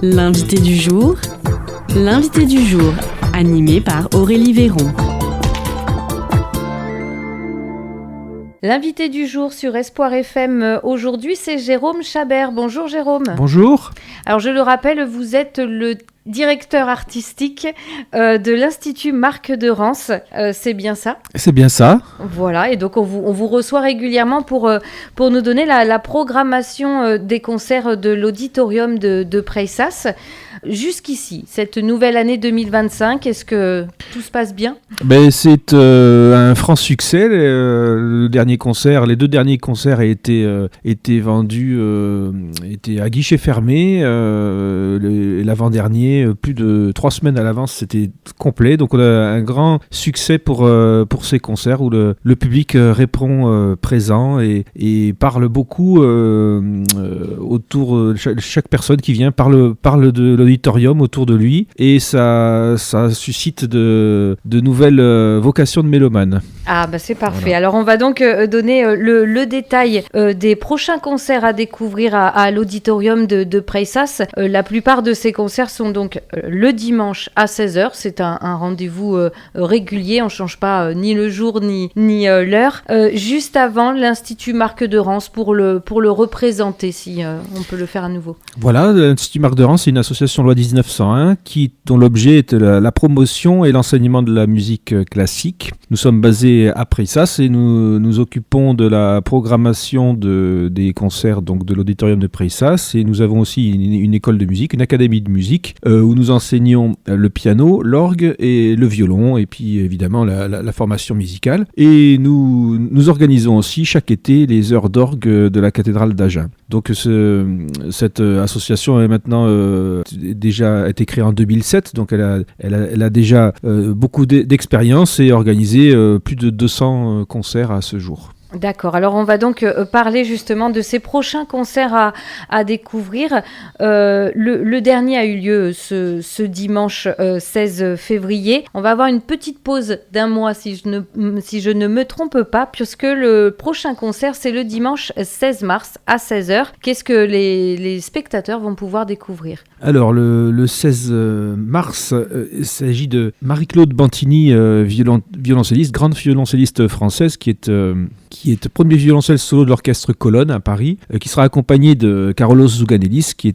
L'invité du jour, animé par Aurélie Véron. L'invité du jour sur Espoir FM aujourd'hui, c'est Jérôme Chabert. Bonjour Jérôme. Bonjour. Alors je le rappelle, vous êtes le directeur artistique de l'Institut Marc de Rance. C'est bien ça ? C'est bien ça. Voilà, et donc on vous reçoit régulièrement pour nous donner la programmation des concerts de l'auditorium de Preixas. Jusqu'ici, cette nouvelle année 2025, est-ce que tout se passe bien ? C'est un franc succès. Les deux derniers concerts étaient vendus, étaient à guichet fermé. L'avant-dernier, plus de 3 semaines à l'avance, c'était complet. Donc on a un grand succès pour ces concerts où le public répond présent et parle beaucoup autour. Chaque personne qui vient parle de l'auditorium autour de lui, et ça suscite de nouvelles vocations de mélomanes. Ah c'est parfait. Voilà. Alors on va donc donner le détail des prochains concerts à découvrir à l'auditorium de Preixas. La plupart de ces concerts sont donc le dimanche à 16h. C'est un rendez-vous régulier, on ne change pas ni le jour ni l'heure. Juste avant l'Institut Marc de Rance pour le représenter, si on peut le faire à nouveau. Voilà, l'Institut Marc de Rance, c'est une association loi 1901 dont l'objet est la promotion et l'enseignement de la musique classique. Nous sommes basés à Preixas et nous occupons de la programmation des concerts donc de l'auditorium de Preixas, et nous avons aussi une école de musique, une académie de musique où nous enseignons le piano, l'orgue et le violon, et puis évidemment la formation musicale. Et nous organisons aussi chaque été les heures d'orgue de la cathédrale d'Agen. Donc cette association est maintenant déjà été créée en 2007, donc elle a déjà beaucoup d'expérience et organisé plus de 200 concerts à ce jour. D'accord, alors on va donc parler justement de ces prochains concerts à découvrir. Le dernier a eu lieu ce dimanche 16 février. On va avoir une petite pause d'un mois si je ne me trompe pas, puisque le prochain concert c'est le dimanche 16 mars à 16h. Qu'est-ce que les spectateurs vont pouvoir découvrir ? Alors le 16 mars, il s'agit de Marie-Claude Bantini, violoncelliste, grande violoncelliste française qui est premier violoncelle solo de l'orchestre Colonne à Paris, qui sera accompagné de Carlos Zouganelis, qui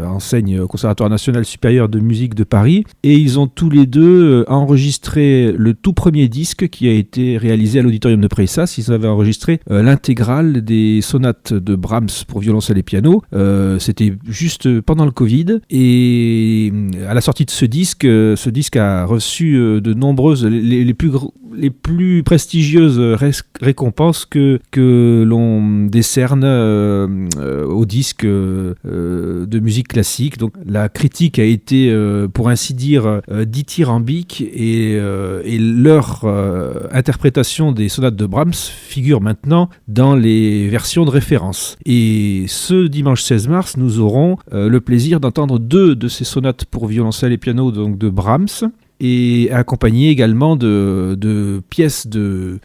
enseigne au Conservatoire national supérieur de musique de Paris. Et ils ont tous les deux enregistré le tout premier disque qui a été réalisé à l'auditorium de Preixas. Ils avaient enregistré l'intégrale des sonates de Brahms pour violoncelle et piano. C'était juste pendant le Covid. Et à la sortie de ce disque a reçu de nombreuses, les plus prestigieuses récompenses que l'on décerne au disque de musique classique. Donc la critique a été, pour ainsi dire, dithyrambique, et leur interprétation des sonates de Brahms figure maintenant dans les versions de référence. Et ce dimanche 16 mars, nous aurons le plaisir d'entendre 2 de ces sonates pour violoncelle et piano, donc de Brahms, et accompagné également de pièces de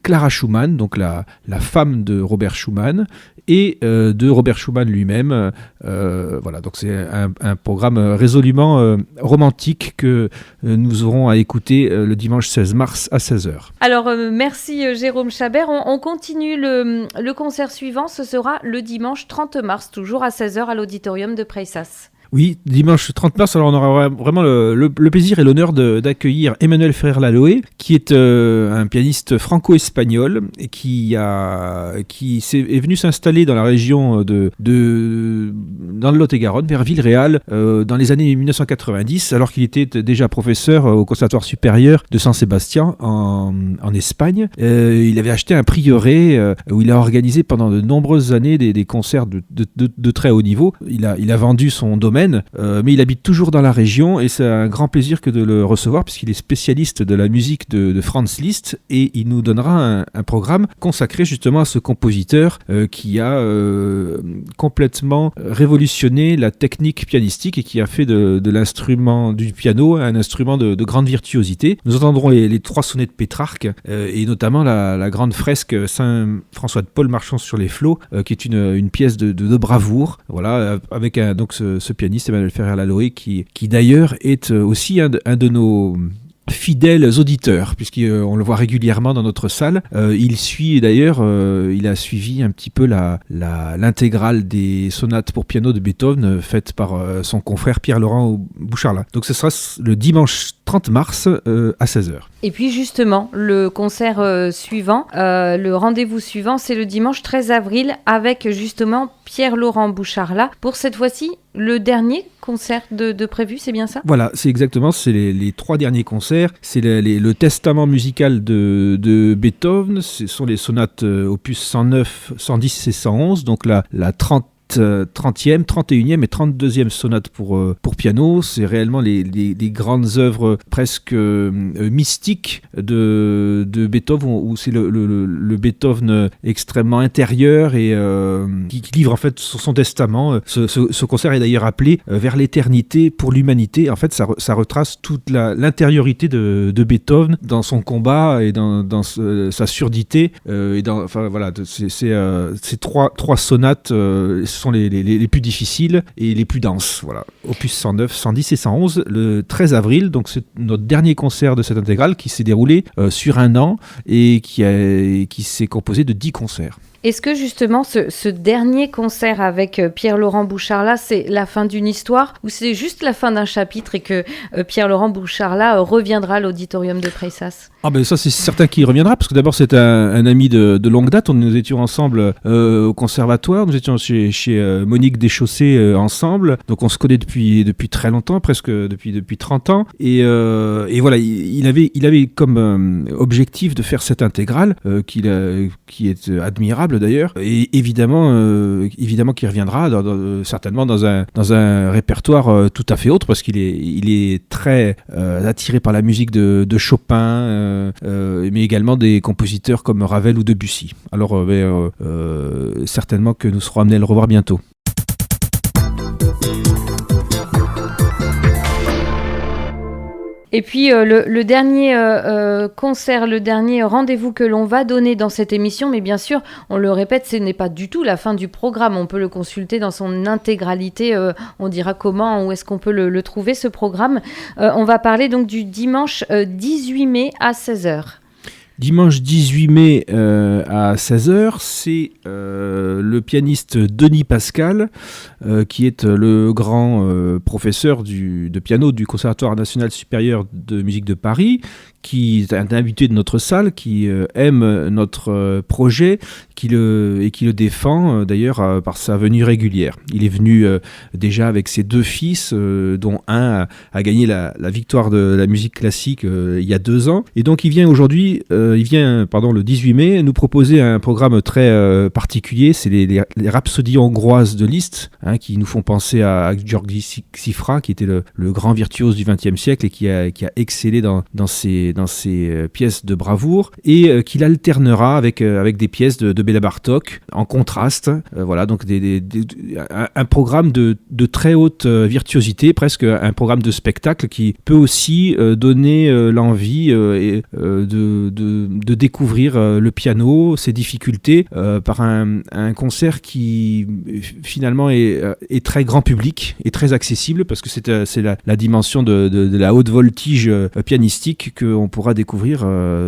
Clara Schumann, donc la femme de Robert Schumann, et de Robert Schumann lui-même. Voilà, donc c'est un programme résolument romantique que nous aurons à écouter le dimanche 16 mars à 16h. Alors merci Jérôme Chabert. On continue le concert suivant, ce sera le dimanche 30 mars, toujours à 16h à l'auditorium de Preixas. Oui, dimanche 30 mars, alors on aura vraiment le plaisir et l'honneur d'accueillir Emmanuel Ferrer-Laloé, qui est un pianiste franco-espagnol et qui est venu s'installer dans la région dans le Lot-et-Garonne, vers Villeréal, dans les années 1990, alors qu'il était déjà professeur au Conservatoire supérieur de San Sébastien en Espagne. Il avait acheté un prieuré où il a organisé pendant de nombreuses années des concerts de très haut niveau. Il a vendu son domaine phénomène, mais il habite toujours dans la région et c'est un grand plaisir que de le recevoir puisqu'il est spécialiste de la musique de Franz Liszt et il nous donnera un programme consacré justement à ce compositeur qui a complètement révolutionné la technique pianistique et qui a fait de l'instrument du piano un instrument de grande virtuosité. Nous entendrons les 3 sonnets de Pétrarque et notamment la grande fresque Saint-François de Paul marchant sur les flots qui est une pièce de bravoure, voilà, avec donc ce pianiste Emmanuel Ferrer-Laloy qui d'ailleurs est aussi un de nos fidèles auditeurs, puisqu'on le voit régulièrement dans notre salle. Il suit d'ailleurs, il a suivi un petit peu l'intégrale des sonates pour piano de Beethoven faites par son confrère Pierre-Laurent Boucharlat. Donc ce sera le dimanche 30 mars à 16h. Et puis justement, le concert suivant, le rendez-vous suivant, c'est le dimanche 13 avril avec justement Pierre-Laurent Boucharlat. Pour cette fois-ci, le dernier concert de prévu, c'est bien ça ? Voilà, c'est les 3 derniers concerts. C'est le testament musical de Beethoven. Ce sont les sonates opus 109, 110 et 111, donc la 30e, 31e et 32e sonate pour piano. C'est réellement les grandes œuvres presque mystiques de Beethoven, où c'est le Beethoven extrêmement intérieur et qui livre en fait son testament. Ce concert est d'ailleurs appelé Vers l'éternité pour l'humanité. En fait, ça retrace toute l'intériorité de Beethoven dans son combat et dans sa surdité. Enfin voilà, ces trois sonates sont les plus difficiles et les plus denses. Voilà. Opus 109, 110 et 111, le 13 avril. Donc c'est notre dernier concert de cette intégrale qui s'est déroulé sur un an et qui s'est composé de 10 concerts. Est-ce que justement ce dernier concert avec Pierre-Laurent Boucharlat, c'est la fin d'une histoire ou c'est juste la fin d'un chapitre et que Pierre-Laurent Boucharlat reviendra à l'auditorium de Preixas ? Ah ben ça c'est certain qu'il reviendra parce que d'abord c'est un ami de longue date. Nous étions ensemble au conservatoire, nous étions chez Monique Deschaussés ensemble, donc on se connaît depuis très longtemps, presque depuis 30 ans et voilà, il avait comme objectif de faire cette intégrale qui est admirable d'ailleurs, et évidemment qu'il reviendra certainement dans un répertoire tout à fait autre parce qu'il est très attiré par la musique de Chopin, mais également des compositeurs comme Ravel ou Debussy. Alors certainement que nous serons amenés à le revoir bientôt. Et puis le dernier concert, le dernier rendez-vous que l'on va donner dans cette émission, mais bien sûr, on le répète, ce n'est pas du tout la fin du programme. On peut le consulter dans son intégralité. On dira comment, où est-ce qu'on peut le trouver, ce programme. On va parler donc du dimanche 18 mai à 16h. Dimanche 18 mai à 16h, c'est le pianiste Denis Pascal, qui est le grand professeur de piano du Conservatoire national supérieur de musique de Paris, qui est un habitué de notre salle, qui aime notre projet, qui le défend d'ailleurs par sa venue régulière. Il est venu déjà avec ses 2 fils, dont un a gagné la victoire de la musique classique il y a 2 ans. Et donc il vient le 18 mai nous proposer un programme très particulier. C'est les rhapsodies hongroises de Liszt, qui nous font penser à György Cifra, qui était le grand virtuose du XXe siècle et qui a excellé dans ses pièces de bravoure, et qu'il alternera avec des pièces de Béla Bartók en contraste. Voilà, donc un programme de très haute virtuosité, presque un programme de spectacle qui peut aussi donner l'envie de découvrir le piano, ses difficultés, par un concert qui finalement est très grand public et très accessible parce que c'est la dimension de la haute voltige pianistique qu'on pourra découvrir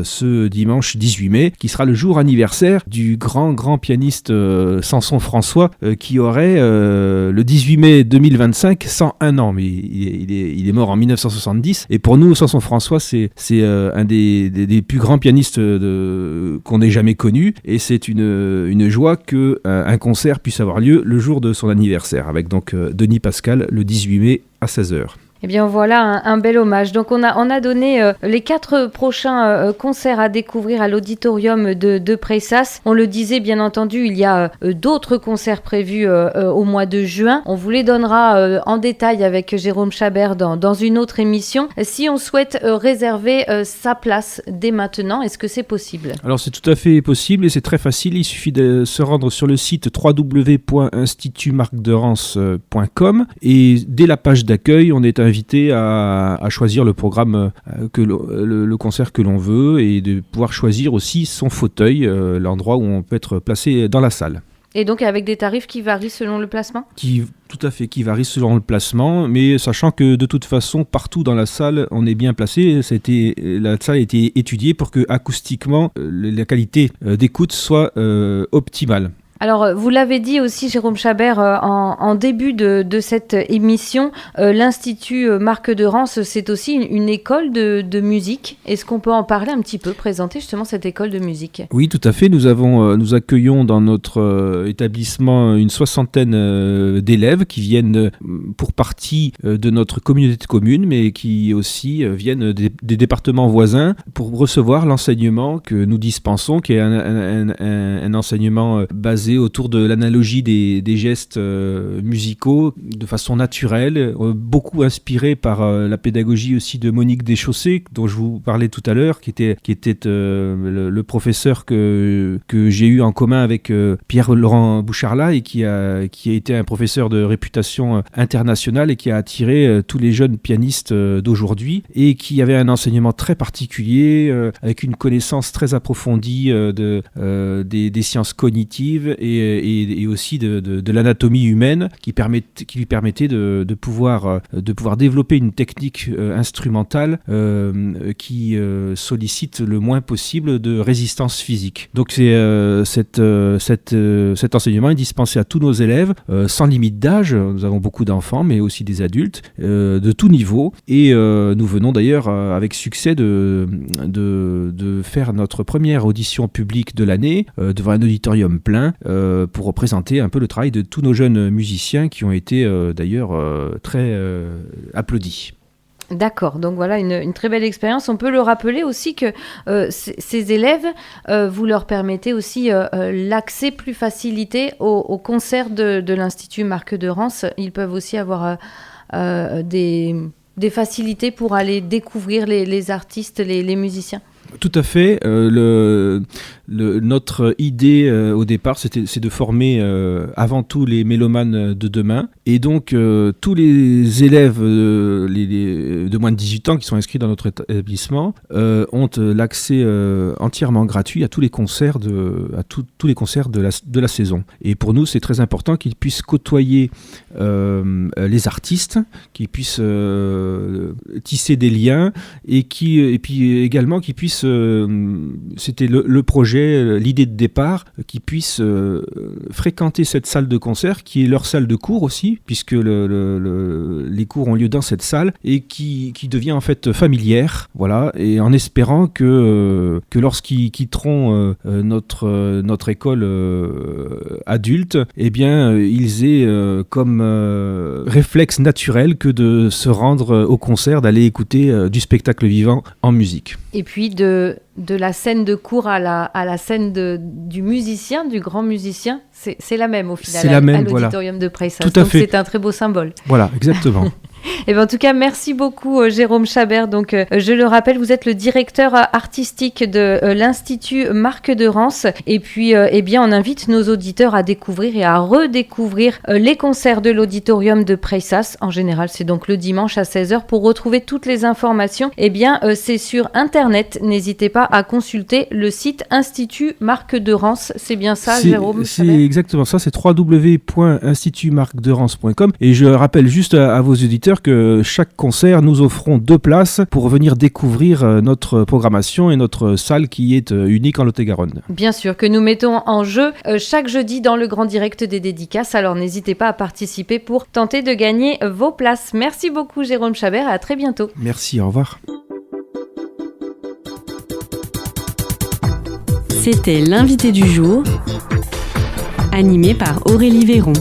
ce dimanche 18 mai, qui sera le jour anniversaire du grand pianiste Samson François, qui aurait le 18 mai 2025 101 ans, mais il est mort en 1970, et pour nous Samson François c'est un des plus grands pianistes qu'on ait jamais connu, et c'est une joie que un concert puisse avoir lieu le jour de son anniversaire, avec donc Denis Pascal le 18 mai à 16h. Eh bien voilà un bel hommage. Donc on a donné les 4 prochains concerts à découvrir à l'auditorium de Pressas. On le disait bien entendu, il y a d'autres concerts prévus au mois de juin. On vous les donnera en détail avec Jérôme Chabert dans une autre émission. Si on souhaite réserver sa place dès maintenant, est-ce que c'est possible ? Alors c'est tout à fait possible et c'est très facile. Il suffit de se rendre sur le site www.institutmarcderance.com et dès la page d'accueil, on est invité à choisir le programme, le concert que l'on veut et de pouvoir choisir aussi son fauteuil, l'endroit où on peut être placé dans la salle. Et donc avec des tarifs qui varient selon le placement ? Tout à fait, qui varient selon le placement, mais sachant que de toute façon, partout dans la salle, on est bien placé. La salle a été étudiée pour que acoustiquement, la qualité d'écoute soit optimale. Alors, vous l'avez dit aussi, Jérôme Chabert, en début de cette émission, l'Institut Marc de Rance, c'est aussi une école de musique. Est-ce qu'on peut en parler un petit peu, présenter justement cette école de musique ? Oui, tout à fait. Nous accueillons dans notre établissement une 60aine d'élèves qui viennent pour partie de notre communauté de communes, mais qui aussi viennent des départements voisins pour recevoir l'enseignement que nous dispensons, qui est un enseignement basé autour de l'analogie des gestes musicaux de façon naturelle, beaucoup inspiré par la pédagogie aussi de Monique Deschaussés, dont je vous parlais tout à l'heure, qui était le professeur que j'ai eu en commun avec Pierre-Laurent Boucharla et qui a été un professeur de réputation internationale et qui a attiré tous les jeunes pianistes d'aujourd'hui et qui avait un enseignement très particulier avec une connaissance très approfondie des sciences cognitives et aussi de l'anatomie humaine qui lui permettait de pouvoir développer une technique instrumentale qui sollicite le moins possible de résistance physique. Donc cet enseignement est dispensé à tous nos élèves sans limite d'âge. Nous avons beaucoup d'enfants mais aussi des adultes de tout niveau et nous venons d'ailleurs avec succès de faire notre première audition publique de l'année devant un auditorium plein pour représenter un peu le travail de tous nos jeunes musiciens qui ont été d'ailleurs très applaudis. D'accord, donc voilà une très belle expérience. On peut le rappeler aussi que ces élèves, vous leur permettez aussi l'accès plus facilité aux concerts de l'Institut Marc de Rance. Ils peuvent aussi avoir des facilités pour aller découvrir les artistes, les musiciens. Tout à fait. Notre idée au départ, c'est de former avant tout les mélomanes de demain. Et donc, tous les élèves de moins de 18 ans qui sont inscrits dans notre établissement ont l'accès entièrement gratuit à tous les concerts tous les concerts de la saison. Et pour nous, c'est très important qu'ils puissent côtoyer les artistes, qu'ils puissent tisser des liens et puis également qu'ils puissent c'était le projet, l'idée de départ, qu'ils puissent fréquenter cette salle de concert qui est leur salle de cours aussi, puisque les cours ont lieu dans cette salle et qui devient en fait familière, voilà, et en espérant que lorsqu'ils quitteront notre école adulte, eh bien ils aient comme réflexe naturel que de se rendre au concert, d'aller écouter du spectacle vivant en musique. Et puis de la scène de cours à la scène du musicien, du grand musicien, c'est la même au final, c'est la même, à l'auditorium voilà. de Pressas. Tout à donc fait. C'est un très beau symbole. Voilà, exactement. Et bien, en tout cas, merci beaucoup Jérôme Chabert. Donc, je le rappelle, vous êtes le directeur artistique de l'Institut Marc de Rance. Et puis, eh bien, on invite nos auditeurs à découvrir et à redécouvrir les concerts de l'auditorium de Pressas. En général, c'est donc le dimanche à 16h. Pour retrouver toutes les informations, eh bien, c'est sur Internet. N'hésitez pas à consulter le site Institut Marc de Rance. C'est bien ça, Jérôme Chabert ? C'est exactement ça, c'est www.institutmarcderance.com. Et je rappelle juste à vos auditeurs que chaque concert, nous offrons 2 places pour venir découvrir notre programmation et notre salle qui est unique en Lot-et-Garonne. Bien sûr, que nous mettons en jeu chaque jeudi dans le grand direct des dédicaces. Alors n'hésitez pas à participer pour tenter de gagner vos places. Merci beaucoup Jérôme Chabert et à très bientôt. Merci, au revoir. C'était l'invité du jour, animé par Aurélie Véron.